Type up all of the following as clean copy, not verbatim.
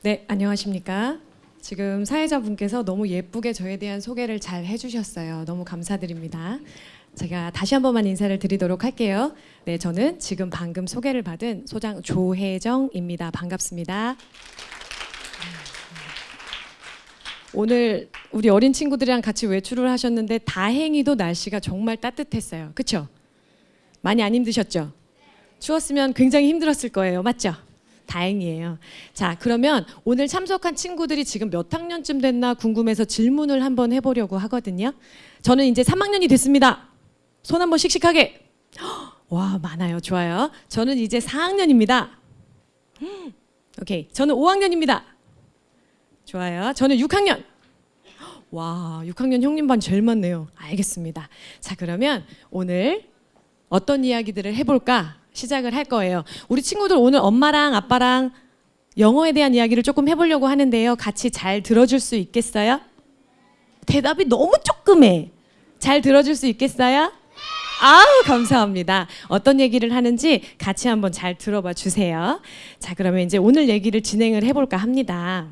네, 안녕하십니까. 지금 사회자분께서 너무 예쁘게 저에 대한 소개를 잘 해주셨어요. 너무 감사드립니다. 제가 다시 한 번만 인사를 드리도록 할게요. 네, 저는 지금 방금 소개를 받은 소장 조혜정입니다. 반갑습니다. 오늘 우리 어린 친구들이랑 같이 외출을 하셨는데 다행히도 날씨가 정말 따뜻했어요. 그렇죠? 많이 안 힘드셨죠? 추웠으면 굉장히 힘들었을 거예요. 맞죠? 다행이에요. 자, 그러면 오늘 참석한 친구들이 지금 몇 학년쯤 됐나 궁금해서 질문을 한번 해보려고 하거든요. 저는 이제 3학년이 됐습니다. 손 한번 씩씩하게. 와, 많아요. 좋아요. 저는 이제 4학년입니다. 오케이. 저는 5학년입니다. 좋아요. 저는 6학년. 와, 6학년 형님 반 제일 많네요. 알겠습니다. 자, 그러면 오늘 어떤 이야기들을 해볼까 시작을 할 거예요. 우리 친구들 오늘 엄마랑 아빠랑 영어에 대한 이야기를 조금 해보려고 하는데요. 같이 잘 들어줄 수 있겠어요? 대답이 너무 조그매. 잘 들어줄 수 있겠어요? 아우, 감사합니다. 어떤 얘기를 하는지 같이 한번 잘 들어봐 주세요. 자, 그러면 이제 오늘 얘기를 진행을 해볼까 합니다.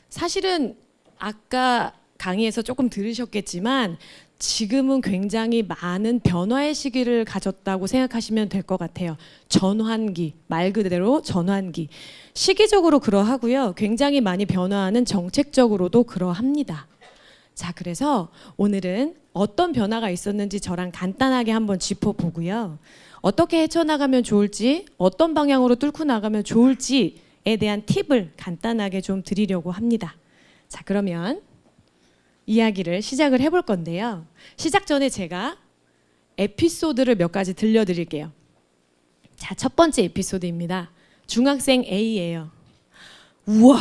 사실은 아까 강의에서 조금 들으셨겠지만 지금은 굉장히 많은 변화의 시기를 가졌다고 생각하시면 될 것 같아요. 전환기, 말 그대로 전환기. 시기적으로 그러하고요. 굉장히 많이 변화하는 정책적으로도 그러합니다. 자, 그래서 오늘은 어떤 변화가 있었는지 저랑 간단하게 한번 짚어보고요. 어떻게 헤쳐나가면 좋을지, 어떤 방향으로 뚫고 나가면 좋을지에 대한 팁을 간단하게 좀 드리려고 합니다. 자, 그러면 이야기를 시작을 해볼 건데요. 시작 전에 제가 에피소드를 몇 가지 들려드릴게요. 자, 첫 번째 에피소드입니다. 중학생 A예요. 우와,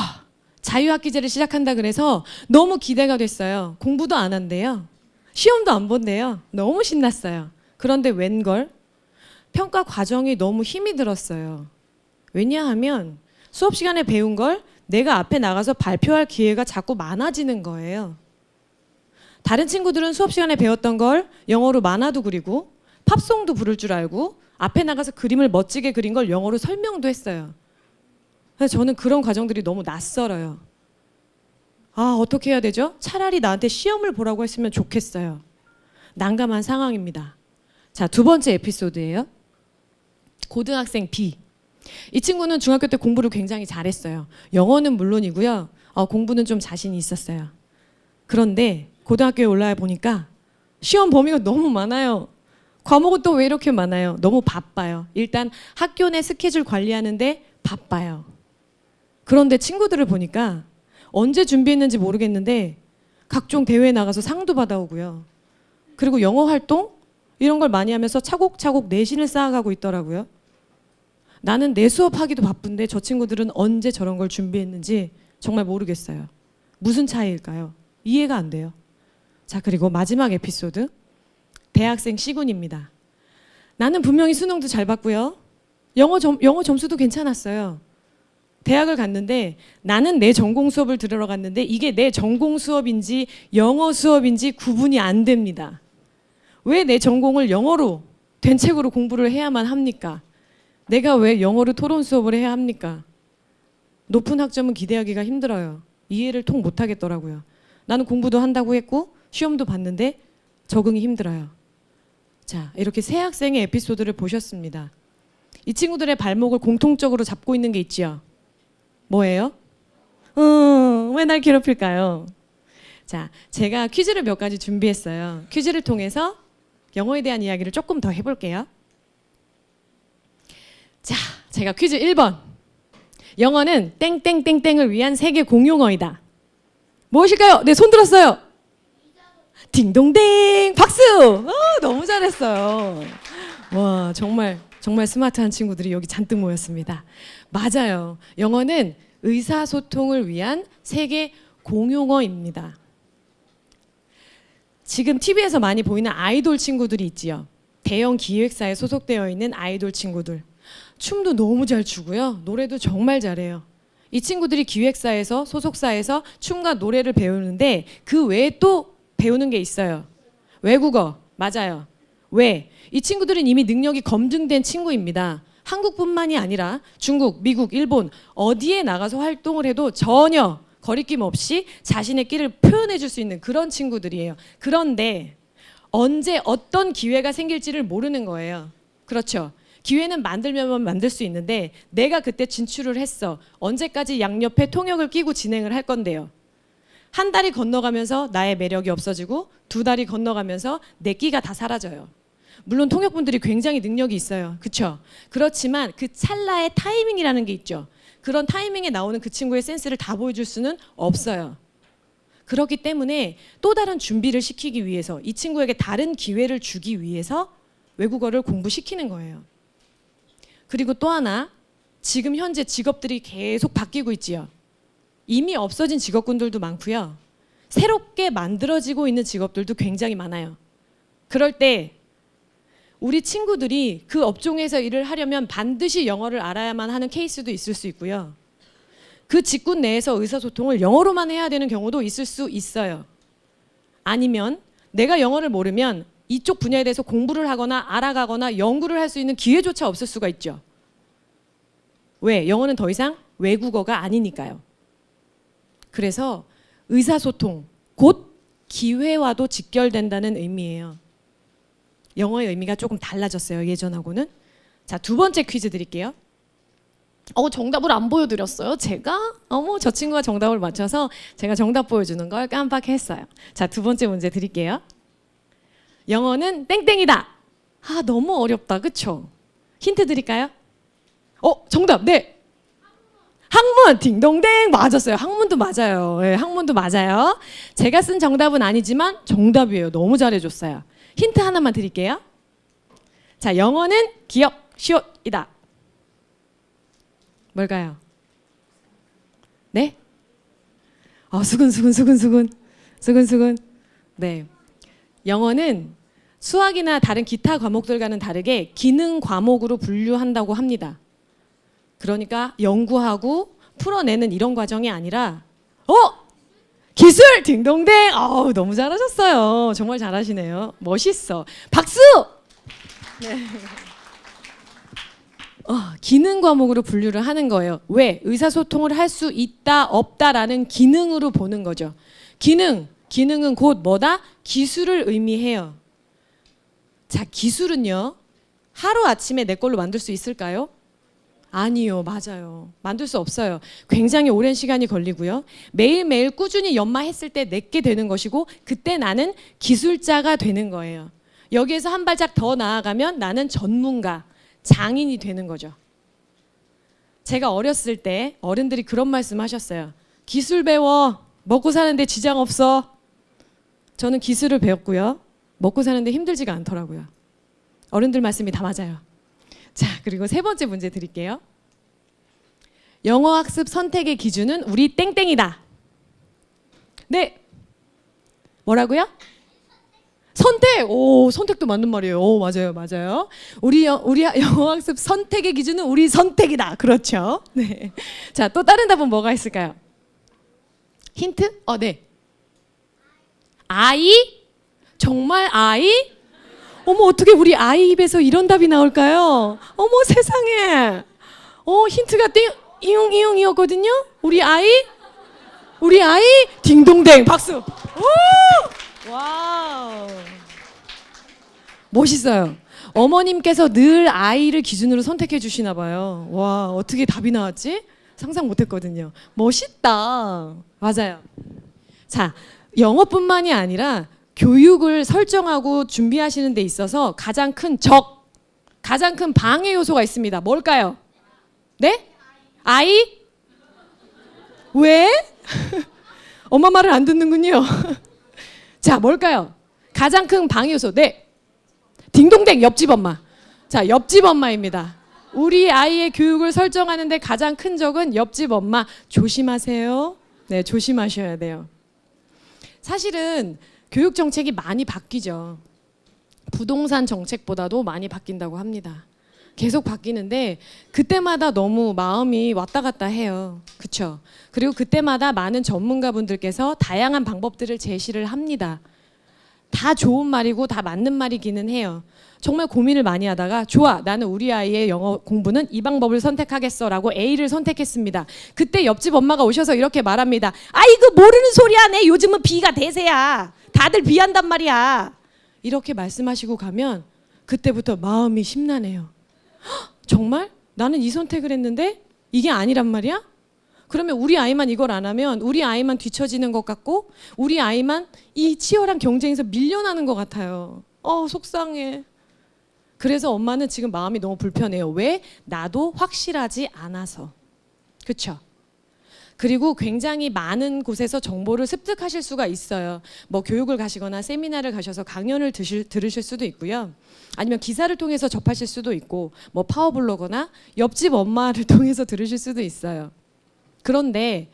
자유학기제를 시작한다 그래서 너무 기대가 됐어요. 공부도 안 한대요. 시험도 안 본대요. 너무 신났어요. 그런데 웬걸? 평가 과정이 너무 힘이 들었어요. 왜냐하면 수업 시간에 배운 걸 내가 앞에 나가서 발표할 기회가 자꾸 많아지는 거예요. 다른 친구들은 수업 시간에 배웠던 걸 영어로 만화도 그리고 팝송도 부를 줄 알고 앞에 나가서 그림을 멋지게 그린 걸 영어로 설명도 했어요. 그래서 저는 그런 과정들이 너무 낯설어요. 아, 어떻게 해야 되죠? 차라리 나한테 시험을 보라고 했으면 좋겠어요. 난감한 상황입니다. 자, 두 번째 에피소드예요. 고등학생 B. 이 친구는 중학교 때 공부를 굉장히 잘했어요. 영어는 물론이고요. 공부는 좀 자신이 있었어요. 그런데 고등학교에 올라와 보니까 시험 범위가 너무 많아요. 과목은 또 왜 이렇게 많아요? 너무 바빠요. 일단 학교 내 스케줄 관리하는데 바빠요. 그런데 친구들을 보니까 언제 준비했는지 모르겠는데 각종 대회에 나가서 상도 받아오고요. 그리고 영어 활동 이런 걸 많이 하면서 차곡차곡 내신을 쌓아가고 있더라고요. 나는 내 수업하기도 바쁜데 저 친구들은 언제 저런 걸 준비했는지 정말 모르겠어요. 무슨 차이일까요? 이해가 안 돼요. 자, 그리고 마지막 에피소드. 대학생 C군입니다. 나는 분명히 수능도 잘 봤고요. 영어 점수도 괜찮았어요. 대학을 갔는데 나는 내 전공 수업을 들으러 갔는데 이게 내 전공 수업인지 영어 수업인지 구분이 안 됩니다. 왜 내 전공을 영어로 된 책으로 공부를 해야만 합니까? 내가 왜 영어로 토론 수업을 해야 합니까? 높은 학점은 기대하기가 힘들어요. 이해를 통 못하겠더라고요. 나는 공부도 한다고 했고 시험도 봤는데 적응이 힘들어요. 자, 이렇게 세 학생의 에피소드를 보셨습니다. 이 친구들의 발목을 공통적으로 잡고 있는 게 있지요. 뭐예요? 왜 날 괴롭힐까요? 자, 제가 퀴즈를 몇 가지 준비했어요. 퀴즈를 통해서 영어에 대한 이야기를 조금 더 해볼게요. 자, 제가 퀴즈 1번. 영어는 땡땡땡땡을 위한 세계 공용어이다. 무엇일까요? 네, 손 들었어요. 딩동댕! 박수! 너무 잘했어요. 와, 정말 스마트한 친구들이 여기 잔뜩 모였습니다. 맞아요. 영어는 의사소통을 위한 세계 공용어입니다. 지금 TV에서 많이 보이는 아이돌 친구들이 있지요. 대형 기획사에 소속되어 있는 아이돌 친구들. 춤도 너무 잘 추고요. 노래도 정말 잘해요. 이 친구들이 기획사에서 소속사에서 춤과 노래를 배우는데 그 외에 또 배우는 게 있어요. 외국어. 맞아요. 왜? 이 친구들은 이미 능력이 검증된 친구입니다. 한국뿐만이 아니라 중국, 미국, 일본 어디에 나가서 활동을 해도 전혀 거리낌 없이 자신의 끼를 표현해 줄 수 있는 그런 친구들이에요. 그런데 언제 어떤 기회가 생길지를 모르는 거예요. 그렇죠. 기회는 만들면 만들 수 있는데 내가 그때 진출을 했어. 언제까지 양옆에 통역을 끼고 진행을 할 건데요. 한 달이 건너가면서 나의 매력이 없어지고 두 달이 건너가면서 내 끼가 다 사라져요. 물론 통역분들이 굉장히 능력이 있어요. 그렇죠? 그렇지만 그 찰나의 타이밍이라는 게 있죠. 그런 타이밍에 나오는 그 친구의 센스를 다 보여줄 수는 없어요. 그렇기 때문에 또 다른 준비를 시키기 위해서 이 친구에게 다른 기회를 주기 위해서 외국어를 공부시키는 거예요. 그리고 또 하나, 지금 현재 직업들이 계속 바뀌고 있지요. 이미 없어진 직업군들도 많고요. 새롭게 만들어지고 있는 직업들도 굉장히 많아요. 그럴 때 우리 친구들이 그 업종에서 일을 하려면 반드시 영어를 알아야만 하는 케이스도 있을 수 있고요. 그 직군 내에서 의사소통을 영어로만 해야 되는 경우도 있을 수 있어요. 아니면 내가 영어를 모르면 이쪽 분야에 대해서 공부를 하거나 알아가거나 연구를 할 수 있는 기회조차 없을 수가 있죠. 왜? 영어는 더 이상 외국어가 아니니까요. 그래서 의사소통, 곧 기회와도 직결된다는 의미예요. 영어의 의미가 조금 달라졌어요, 예전하고는. 자, 두 번째 퀴즈 드릴게요. 정답을 안 보여드렸어요, 제가? 저 친구가 정답을 맞춰서 제가 정답 보여주는 걸 깜빡했어요. 자, 두 번째 문제 드릴게요. 영어는 땡땡이다. 너무 어렵다, 그쵸? 힌트 드릴까요? 정답, 네. 학문, 딩동댕 맞았어요. 학문도 맞아요. 네, 학문도 맞아요. 제가 쓴 정답은 아니지만 정답이에요. 너무 잘해줬어요. 힌트 하나만 드릴게요. 자, 영어는 기억, 시옷이다. 뭘까요? 네? 수근수근. 네. 영어는 수학이나 다른 기타 과목들과는 다르게 기능 과목으로 분류한다고 합니다. 그러니까 연구하고 풀어내는 이런 과정이 아니라 기술 딩동댕. 너무 잘하셨어요. 정말 잘하시네요. 멋있어. 박수. 네. 기능 과목으로 분류를 하는 거예요. 왜? 의사소통을 할 수 있다 없다라는 기능으로 보는 거죠. 기능은 곧 뭐다? 기술을 의미해요. 자, 기술은요, 하루아침에 내 걸로 만들 수 있을까요? 아니요, 맞아요. 만들 수 없어요. 굉장히 오랜 시간이 걸리고요. 매일매일 꾸준히 연마했을 때 내게 되는 것이고, 그때 나는 기술자가 되는 거예요. 여기에서 한 발짝 더 나아가면 나는 전문가, 장인이 되는 거죠. 제가 어렸을 때 어른들이 그런 말씀 하셨어요. 기술 배워. 먹고 사는데 지장 없어. 저는 기술을 배웠고요. 먹고 사는데 힘들지가 않더라고요. 어른들 말씀이 다 맞아요. 자, 그리고 세 번째 문제 드릴게요. 영어 학습 선택의 기준은 우리 땡땡이다. 네. 뭐라고요? 선택. 선택도 맞는 말이에요. 맞아요. 우리 영어 학습 선택의 기준은 우리 선택이다. 그렇죠. 네. 자, 또 다른 답은 뭐가 있을까요? 힌트? 네. 아이? 정말 아이? 어떻게 우리 아이 입에서 이런 답이 나올까요? 세상에. 힌트가 이용이었거든요. 우리 아이 딩동댕. 박수. 오! 와우. 멋있어요. 어머님께서 늘 아이를 기준으로 선택해 주시나 봐요. 와, 어떻게 답이 나왔지? 상상 못했거든요. 멋있다. 맞아요. 자, 영어뿐만이 아니라 교육을 설정하고 준비하시는 데 있어서 가장 큰 방해 요소가 있습니다. 뭘까요? 네? 아이? 왜? 엄마 말을 안 듣는군요. 자, 뭘까요? 가장 큰 방해 요소. 네. 딩동댕, 옆집 엄마. 자, 옆집 엄마입니다. 우리 아이의 교육을 설정하는데 가장 큰 적은 옆집 엄마. 조심하세요. 네, 조심하셔야 돼요. 사실은 교육 정책이 많이 바뀌죠. 부동산 정책보다도 많이 바뀐다고 합니다. 계속 바뀌는데 그때마다 너무 마음이 왔다 갔다 해요. 그렇죠? 그리고 그때마다 많은 전문가분들께서 다양한 방법들을 제시를 합니다. 다 좋은 말이고 다 맞는 말이기는 해요. 정말 고민을 많이 하다가 좋아, 나는 우리 아이의 영어 공부는 이 방법을 선택하겠어 라고 A를 선택했습니다. 그때 옆집 엄마가 오셔서 이렇게 말합니다. 아이고 모르는 소리 하네. 요즘은 B가 대세야. 다들 B 한단 말이야. 이렇게 말씀하시고 가면 그때부터 마음이 심란해요. 헉, 정말? 나는 이 선택을 했는데 이게 아니란 말이야? 그러면 우리 아이만 이걸 안 하면 우리 아이만 뒤처지는 것 같고 우리 아이만 이 치열한 경쟁에서 밀려나는 것 같아요. 속상해. 그래서 엄마는 지금 마음이 너무 불편해요. 왜? 나도 확실하지 않아서. 그렇죠? 그리고 굉장히 많은 곳에서 정보를 습득하실 수가 있어요. 뭐 교육을 가시거나 세미나를 가셔서 강연을 들으실 수도 있고요. 아니면 기사를 통해서 접하실 수도 있고 뭐 파워블로거나 옆집 엄마를 통해서 들으실 수도 있어요. 그런데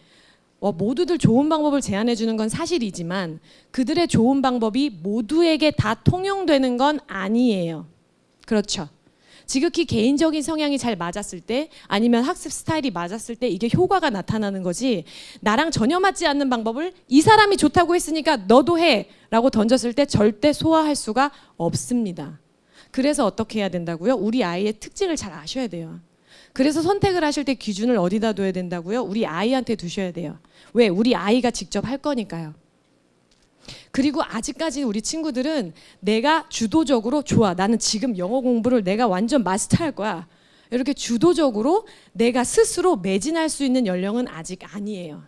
모두들 좋은 방법을 제안해 주는 건 사실이지만 그들의 좋은 방법이 모두에게 다 통용되는 건 아니에요. 그렇죠. 지극히 개인적인 성향이 잘 맞았을 때 아니면 학습 스타일이 맞았을 때 이게 효과가 나타나는 거지 나랑 전혀 맞지 않는 방법을 이 사람이 좋다고 했으니까 너도 해 라고 던졌을 때 절대 소화할 수가 없습니다. 그래서 어떻게 해야 된다고요? 우리 아이의 특징을 잘 아셔야 돼요. 그래서 선택을 하실 때 기준을 어디다 둬야 된다고요? 우리 아이한테 두셔야 돼요. 왜? 우리 아이가 직접 할 거니까요. 그리고 아직까지 우리 친구들은 내가 주도적으로 좋아, 나는 지금 영어 공부를 내가 완전 마스터할 거야. 이렇게 주도적으로 내가 스스로 매진할 수 있는 연령은 아직 아니에요.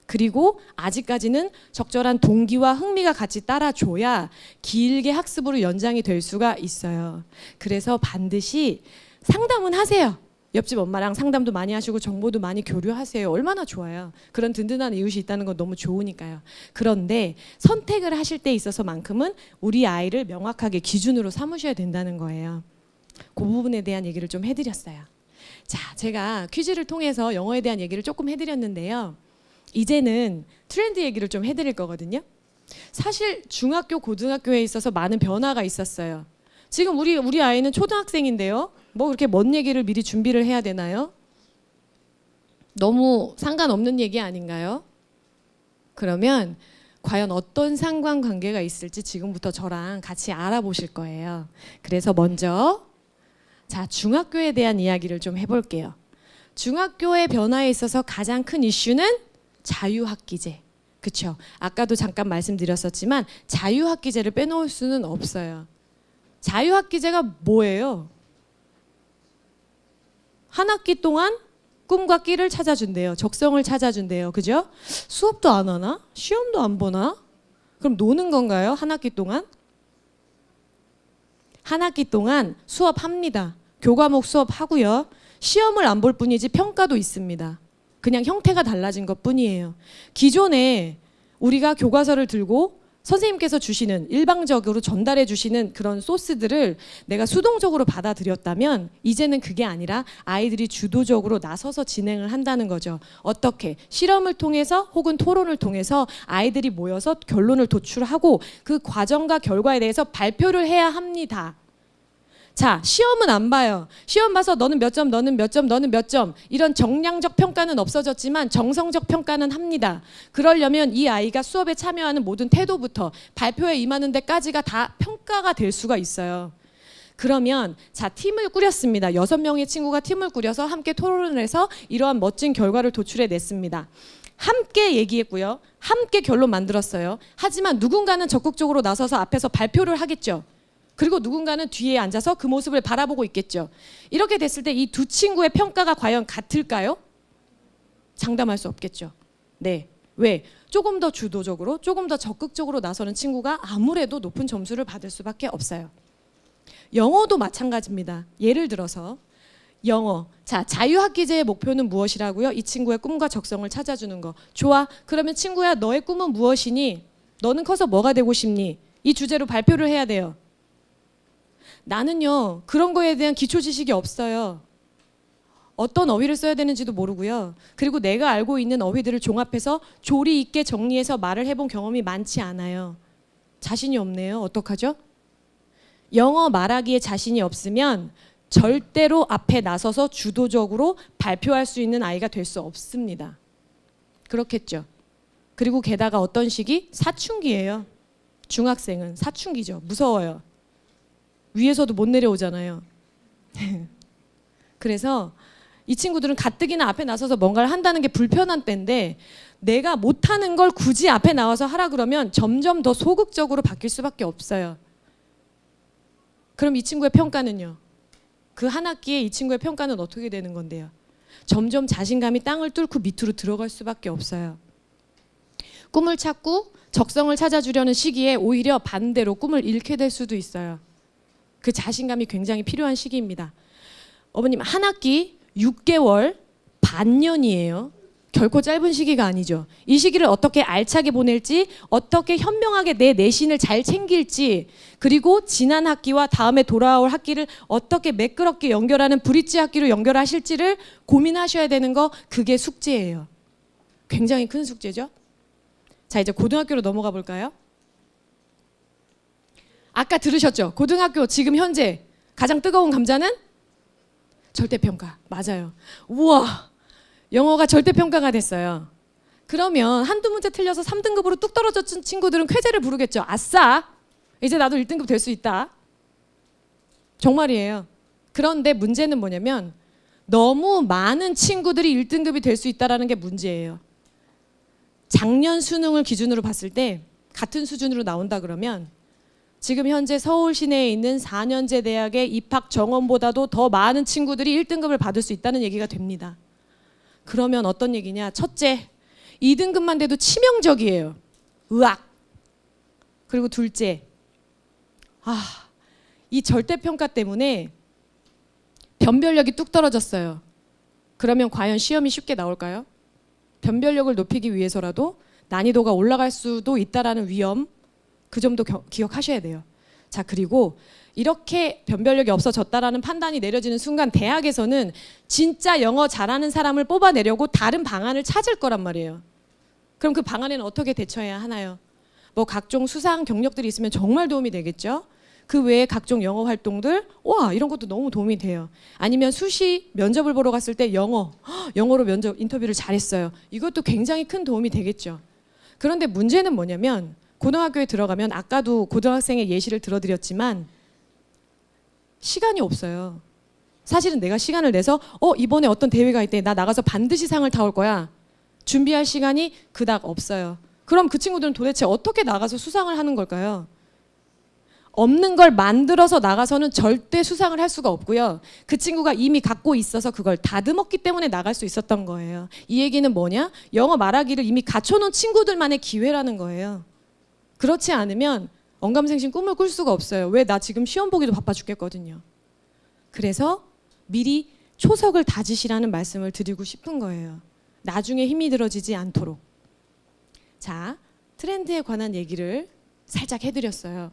그리고 아직까지는 적절한 동기와 흥미가 같이 따라줘야 길게 학습으로 연장이 될 수가 있어요. 그래서 반드시 상담은 하세요. 옆집 엄마랑 상담도 많이 하시고 정보도 많이 교류하세요. 얼마나 좋아요. 그런 든든한 이웃이 있다는 건 너무 좋으니까요. 그런데 선택을 하실 때 있어서만큼은 우리 아이를 명확하게 기준으로 삼으셔야 된다는 거예요. 그 부분에 대한 얘기를 좀 해드렸어요. 자, 제가 퀴즈를 통해서 영어에 대한 얘기를 조금 해드렸는데요. 이제는 트렌드 얘기를 좀 해드릴 거거든요. 사실 중학교, 고등학교에 있어서 많은 변화가 있었어요. 지금 우리 아이는 초등학생인데요. 뭐 그렇게 먼 얘기를 미리 준비를 해야 되나요? 너무 상관없는 얘기 아닌가요? 그러면 과연 어떤 상관관계가 있을지 지금부터 저랑 같이 알아보실 거예요. 그래서 먼저 중학교에 대한 이야기를 좀 해볼게요. 중학교의 변화에 있어서 가장 큰 이슈는 자유학기제. 그렇죠? 아까도 잠깐 말씀드렸었지만 자유학기제를 빼놓을 수는 없어요. 자유학기제가 뭐예요? 한 학기 동안 꿈과 끼를 찾아준대요. 적성을 찾아준대요. 그죠? 수업도 안 하나? 시험도 안 보나? 그럼 노는 건가요? 한 학기 동안? 한 학기 동안 수업합니다. 교과목 수업하고요. 시험을 안 볼 뿐이지 평가도 있습니다. 그냥 형태가 달라진 것 뿐이에요. 기존에 우리가 교과서를 들고 선생님께서 주시는 일방적으로 전달해 주시는 그런 소스들을 내가 수동적으로 받아들였다면 이제는 그게 아니라 아이들이 주도적으로 나서서 진행을 한다는 거죠. 어떻게? 실험을 통해서 혹은 토론을 통해서 아이들이 모여서 결론을 도출하고 그 과정과 결과에 대해서 발표를 해야 합니다. 자, 시험은 안 봐요. 시험 봐서 너는 몇 점, 너는 몇 점, 너는 몇 점. 이런 정량적 평가는 없어졌지만 정성적 평가는 합니다. 그러려면 이 아이가 수업에 참여하는 모든 태도부터 발표에 임하는 데까지가 다 평가가 될 수가 있어요. 그러면 팀을 꾸렸습니다. 6명의 친구가 팀을 꾸려서 함께 토론을 해서 이러한 멋진 결과를 도출해 냈습니다. 함께 얘기했고요. 함께 결론 만들었어요. 하지만 누군가는 적극적으로 나서서 앞에서 발표를 하겠죠. 그리고 누군가는 뒤에 앉아서 그 모습을 바라보고 있겠죠. 이렇게 됐을 때 이 두 친구의 평가가 과연 같을까요? 장담할 수 없겠죠. 네. 왜? 조금 더 주도적으로, 조금 더 적극적으로 나서는 친구가 아무래도 높은 점수를 받을 수밖에 없어요. 영어도 마찬가지입니다. 예를 들어서 영어. 자유학기제의 목표는 무엇이라고요? 이 친구의 꿈과 적성을 찾아주는 거. 좋아. 그러면 친구야, 너의 꿈은 무엇이니? 너는 커서 뭐가 되고 싶니? 이 주제로 발표를 해야 돼요. 나는요, 그런 거에 대한 기초 지식이 없어요. 어떤 어휘를 써야 되는지도 모르고요. 그리고 내가 알고 있는 어휘들을 종합해서 조리 있게 정리해서 말을 해본 경험이 많지 않아요. 자신이 없네요. 어떡하죠? 영어 말하기에 자신이 없으면 절대로 앞에 나서서 주도적으로 발표할 수 있는 아이가 될 수 없습니다. 그렇겠죠. 그리고 게다가 어떤 시기? 사춘기예요. 중학생은 사춘기죠. 무서워요. 위에서도 못 내려오잖아요. 그래서 이 친구들은 가뜩이나 앞에 나서서 뭔가를 한다는 게 불편한 때인데 내가 못하는 걸 굳이 앞에 나와서 하라 그러면 점점 더 소극적으로 바뀔 수밖에 없어요. 그럼 이 친구의 평가는요? 그 한 학기에 이 친구의 평가는 어떻게 되는 건데요? 점점 자신감이 땅을 뚫고 밑으로 들어갈 수밖에 없어요. 꿈을 찾고 적성을 찾아주려는 시기에 오히려 반대로 꿈을 잃게 될 수도 있어요. 그 자신감이 굉장히 필요한 시기입니다. 어머님, 한 학기 6개월 반년이에요. 결코 짧은 시기가 아니죠. 이 시기를 어떻게 알차게 보낼지, 어떻게 현명하게 내 내신을 잘 챙길지, 그리고 지난 학기와 다음에 돌아올 학기를 어떻게 매끄럽게 연결하는 브릿지 학기로 연결하실지를 고민하셔야 되는 거, 그게 숙제예요. 굉장히 큰 숙제죠. 자, 이제 고등학교로 넘어가 볼까요? 아까 들으셨죠? 고등학교 지금 현재 가장 뜨거운 감자는 절대평가. 맞아요. 우와, 영어가 절대평가가 됐어요. 그러면 한두 문제 틀려서 3등급으로 뚝 떨어졌던 친구들은 쾌재를 부르겠죠. 아싸, 이제 나도 1등급 될 수 있다. 정말이에요. 그런데 문제는 뭐냐면 너무 많은 친구들이 1등급이 될 수 있다는 게 문제예요. 작년 수능을 기준으로 봤을 때 같은 수준으로 나온다 그러면 지금 현재 서울 시내에 있는 4년제 대학의 입학 정원보다도 더 많은 친구들이 1등급을 받을 수 있다는 얘기가 됩니다. 그러면 어떤 얘기냐? 첫째, 2등급만 돼도 치명적이에요. 의학. 그리고 둘째, 이 절대평가 때문에 변별력이 뚝 떨어졌어요. 그러면 과연 시험이 쉽게 나올까요? 변별력을 높이기 위해서라도 난이도가 올라갈 수도 있다라는 위험, 그 점도 기억하셔야 돼요. 자, 그리고 이렇게 변별력이 없어졌다라는 판단이 내려지는 순간 대학에서는 진짜 영어 잘하는 사람을 뽑아내려고 다른 방안을 찾을 거란 말이에요. 그럼 그 방안에는 어떻게 대처해야 하나요? 뭐 각종 수상 경력들이 있으면 정말 도움이 되겠죠. 그 외에 각종 영어 활동들, 와, 이런 것도 너무 도움이 돼요. 아니면 수시 면접을 보러 갔을 때 영어로 면접 인터뷰를 잘했어요. 이것도 굉장히 큰 도움이 되겠죠. 그런데 문제는 뭐냐면 고등학교에 들어가면 아까도 고등학생의 예시를 들어드렸지만 시간이 없어요. 사실은 내가 시간을 내서 이번에 어떤 대회가 있대, 나 나가서 반드시 상을 타올 거야, 준비할 시간이 그닥 없어요. 그럼 그 친구들은 도대체 어떻게 나가서 수상을 하는 걸까요? 없는 걸 만들어서 나가서는 절대 수상을 할 수가 없고요. 그 친구가 이미 갖고 있어서 그걸 다듬었기 때문에 나갈 수 있었던 거예요. 이 얘기는 뭐냐? 영어 말하기를 이미 갖춰놓은 친구들만의 기회라는 거예요. 그렇지 않으면 언감생심 꿈을 꿀 수가 없어요. 왜? 나 지금 시험 보기도 바빠 죽겠거든요. 그래서 미리 초석을 다지시라는 말씀을 드리고 싶은 거예요. 나중에 힘이 들어지지 않도록. 자, 트렌드에 관한 얘기를 살짝 해드렸어요.